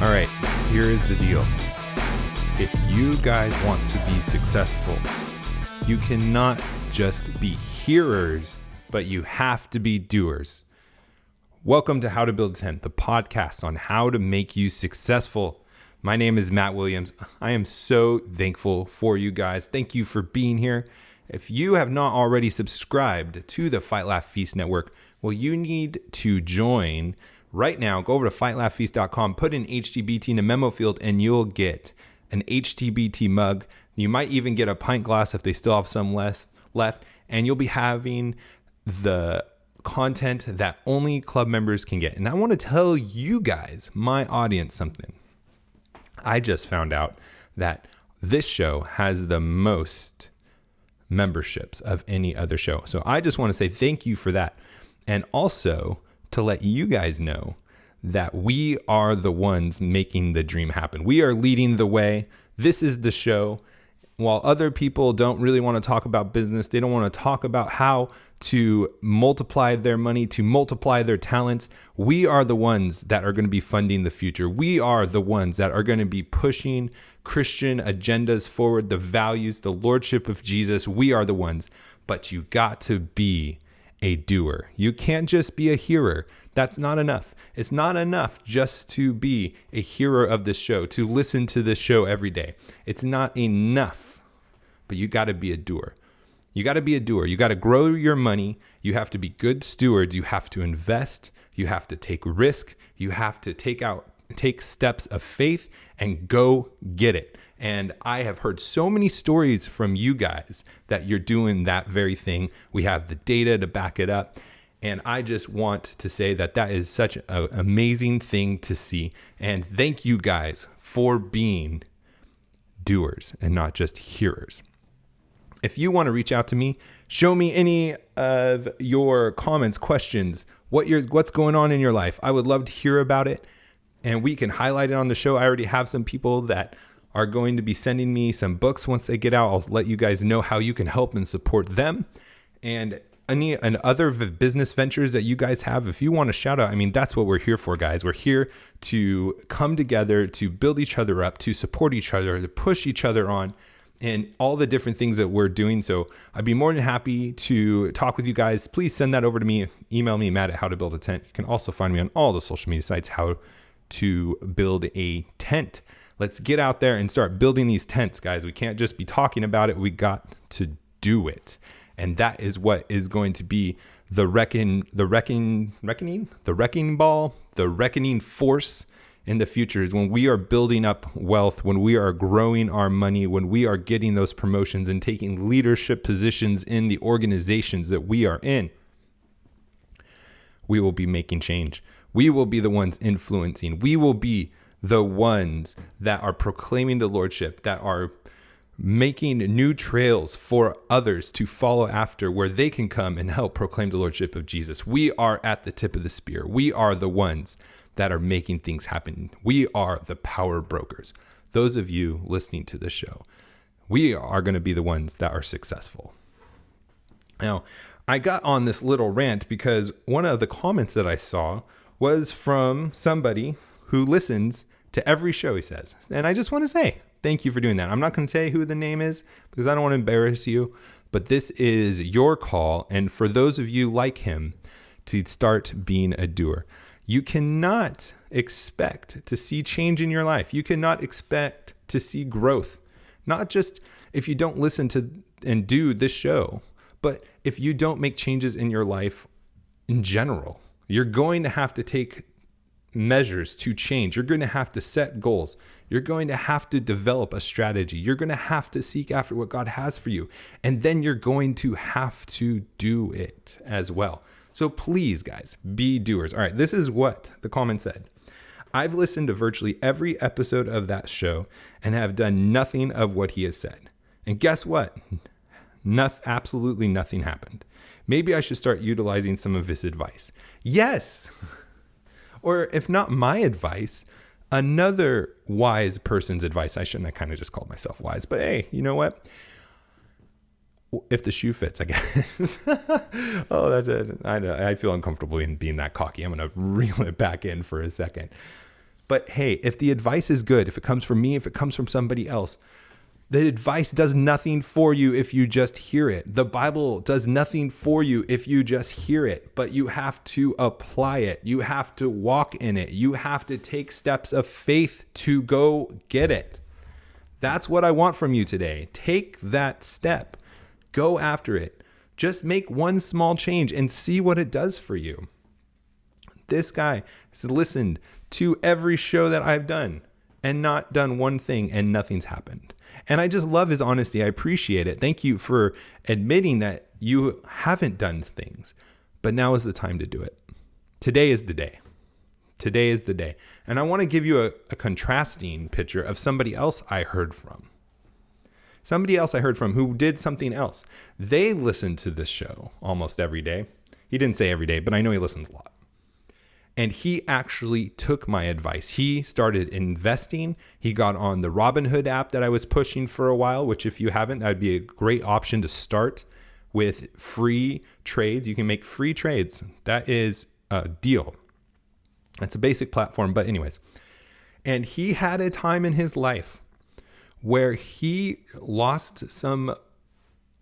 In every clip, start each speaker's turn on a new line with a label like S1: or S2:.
S1: All right, here is the deal. If you guys want to be successful, you cannot just be hearers, but you have to be doers. Welcome to How to Build a Tent, the podcast on how to make you successful. My name is Matt Williams. I am so thankful for you guys. Thank you for being here. If you have not already subscribed to the Fight Laugh Feast Network, well, you need to join right now. Go over to fightlaughfeast.com, put in HtBT in the memo field, and you'll get an HtBT mug. You might even get a pint glass if they still have some left, and you'll be having the content that only club members can get. And I want to tell you guys, my audience, something. I just found out that this show has the most memberships of any other show. So I just want to say thank you for that. And also to let you guys know that we are the ones making the dream happen. We are leading the way. This is the show. While other people don't really want to talk about business, they don't want to talk about how to multiply their money, to multiply their talents, we are the ones that are going to be funding the future. We are the ones that are going to be pushing Christian agendas forward, the values, the lordship of Jesus. We are the ones. But you got to be a doer. You can't just be a hearer. That's not enough. It's not enough just to be a hearer of this show, to listen to this show every day. It's not enough, but you got to be a doer. You got to be a doer. You got to grow your money. You have to be good stewards. You have to invest. You have to take risk. You have to take steps of faith and go get it. And I have heard so many stories from you guys that you're doing that very thing. We have the data to back it up. And I just want to say that that is such an amazing thing to see. And thank you guys for being doers and not just hearers. If you want to reach out to me, show me any of your comments, questions, what's going on in your life. I would love to hear about it, and we can highlight it on the show. I already have some people that are going to be sending me some books once they get out. I'll let you guys know how you can help and support them. And any and other business ventures that you guys have, if you want to shout out, I mean, that's what we're here for, guys. We're here to come together, to build each other up, to support each other, to push each other on, and all the different things that we're doing. So I'd be more than happy to talk with you guys. Please send that over to me. Email me, Matt at howtobuildatent. You can also find me on all the social media sites, How to Build a Tent. Let's get out there and start building these tents, guys. We can't just be talking about it. We got to do it. And that is what is going to be the reckoning ball, the reckoning force in the future, is when we are building up wealth, when we are growing our money, when we are getting those promotions and taking leadership positions in the organizations that we are in. We will be making change. We will be the ones influencing. We will be the ones that are proclaiming the lordship, that are making new trails for others to follow after, where they can come and help proclaim the lordship of Jesus. We are at the tip of the spear. We are the ones that are making things happen. We are the power brokers. Those of you listening to this show, we are going to be the ones that are successful. Now, I got on this little rant because one of the comments that I saw was from somebody who listens to every show, he says. And I just want to say, thank you for doing that. I'm not going to say who the name is because I don't want to embarrass you, but this is your call. And for those of you like him, to start being a doer. You cannot expect to see change in your life. You cannot expect to see growth, not just if you don't listen to and do this show, but if you don't make changes in your life in general. You're going to have to take measures to change. You're going to have to set goals. You're going to have to develop a strategy. You're going to have to seek after what God has for you. And then you're going to have to do it as well. So please, guys, be doers. All right, this is what the comment said. I've listened to virtually every episode of that show and have done nothing of what he has said. And guess what? Absolutely nothing happened. Maybe I should start utilizing some of his advice. Yes. Or if not my advice, another wise person's advice. I kind of just called myself wise, but hey, you know what? If the shoe fits, I guess. Oh, that's it. I know. I feel uncomfortable in being that cocky. I'm going to reel it back in for a second. But hey, if the advice is good, if it comes from me, if it comes from somebody else, the advice does nothing for you if you just hear it. The Bible does nothing for you if you just hear it, but you have to apply it. You have to walk in it. You have to take steps of faith to go get it. That's what I want from you today. Take that step. Go after it. Just make one small change and see what it does for you. This guy has listened to every show that I've done and not done one thing, and nothing's happened. And I just love his honesty. I appreciate it. Thank you for admitting that you haven't done things, but now is the time to do it. Today is the day. Today is the day. And I want to give you a contrasting picture of somebody else I heard from. Somebody else I heard from who did something else. They listened to this show almost every day. He didn't say every day, but I know he listens a lot. And he actually took my advice. He started investing. He got on the Robinhood app that I was pushing for a while, which if you haven't, that'd be a great option to start with free trades. You can make free trades. That is a deal. That's a basic platform, but anyways. And he had a time in his life where he lost some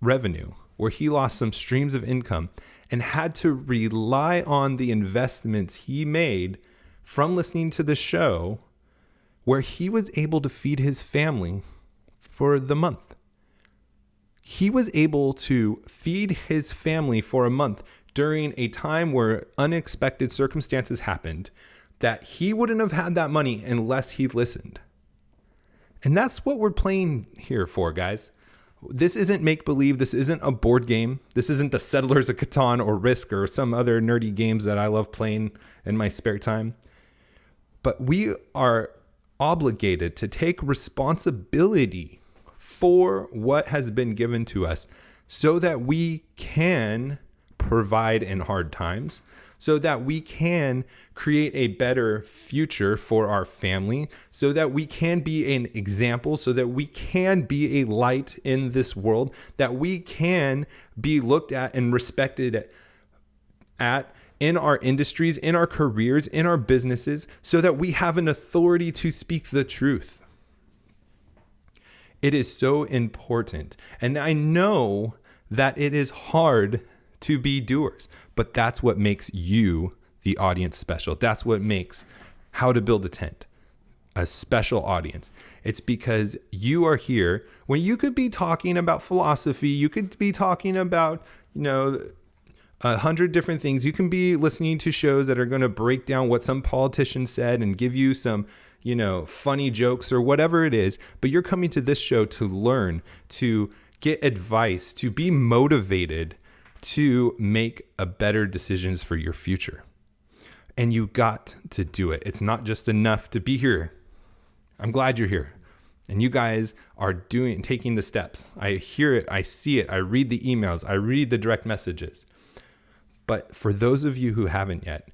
S1: revenue, where he lost some streams of income and had to rely on the investments he made from listening to the show, where he was able to feed his family for the month. He was able to feed his family for a month during a time where unexpected circumstances happened that he wouldn't have had that money unless he listened. And that's what we're playing here for, guys. This isn't make-believe. This isn't a board game. This isn't the Settlers of Catan or Risk or some other nerdy games that I love playing in my spare time. But we are obligated to take responsibility for what has been given to us so that we can provide in hard times, so that we can create a better future for our family, so that we can be an example, so that we can be a light in this world, that we can be looked at and respected at in our industries, in our careers, in our businesses, so that we have an authority to speak the truth. It is so important. And I know that it is hard to be doers, but that's what makes you, the audience, special. That's what makes How to Build a Tent a special audience. It's because you are here when you could be talking about philosophy. You could be talking about, 100 different things. You can be listening to shows that are going to break down what some politician said and give you some, funny jokes or whatever it is. But you're coming to this show to learn, to get advice, to be motivated, to make a better decisions for your future. And you got to do it. It's not just enough to be here. I'm glad you're here. And you guys are taking the steps. I hear it. I see it. I read the emails. I read the direct messages. But for those of you who haven't yet,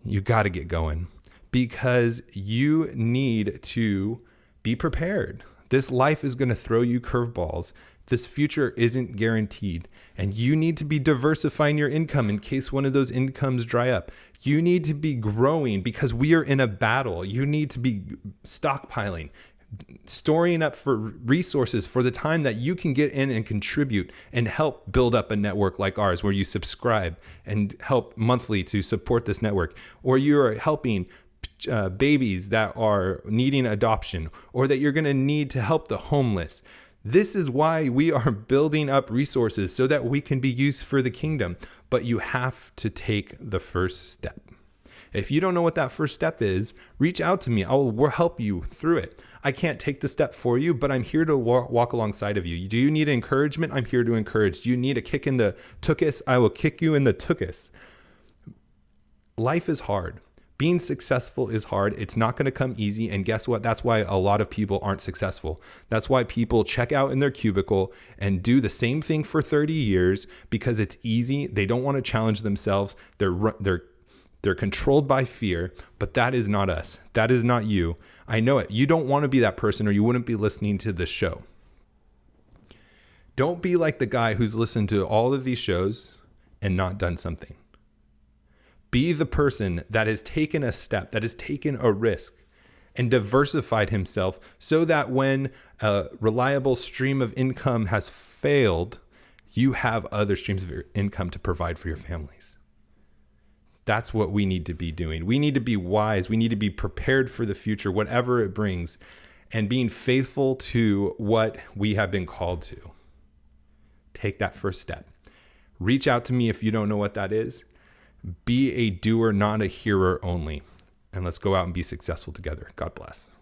S1: you got to get going, because you need to be prepared. This life is going to throw you curveballs. This future isn't guaranteed, and you need to be diversifying your income in case one of those incomes dry up. You need to be growing because we are in a battle. You need to be stockpiling, storing up for resources for the time that you can get in and contribute and help build up a network like ours, where you subscribe and help monthly to support this network, or you're helping babies that are needing adoption, or that you're going to need to help the homeless. This is why we are building up resources so that we can be used for the kingdom. But you have to take the first step. If you don't know what that first step is, reach out to me. I will help you through it. I can't take the step for you, but I'm here to walk alongside of you. Do you need encouragement? I'm here to encourage. Do you need a kick in the tuchus? I will kick you in the tuchus. Life is hard. Being successful is hard. It's not going to come easy. And guess what? That's why a lot of people aren't successful. That's why people check out in their cubicle and do the same thing for 30 years because it's easy. They don't want to challenge themselves. They're controlled by fear, but that is not us. That is not you. I know it. You don't want to be that person, or you wouldn't be listening to this show. Don't be like the guy who's listened to all of these shows and not done something. Be the person that has taken a step, that has taken a risk and diversified himself so that when a reliable stream of income has failed, you have other streams of income to provide for your families. That's what we need to be doing. We need to be wise. We need to be prepared for the future, whatever it brings, and being faithful to what we have been called to. Take that first step. Reach out to me if you don't know what that is. Be a doer, not a hearer only. And let's go out and be successful together. God bless.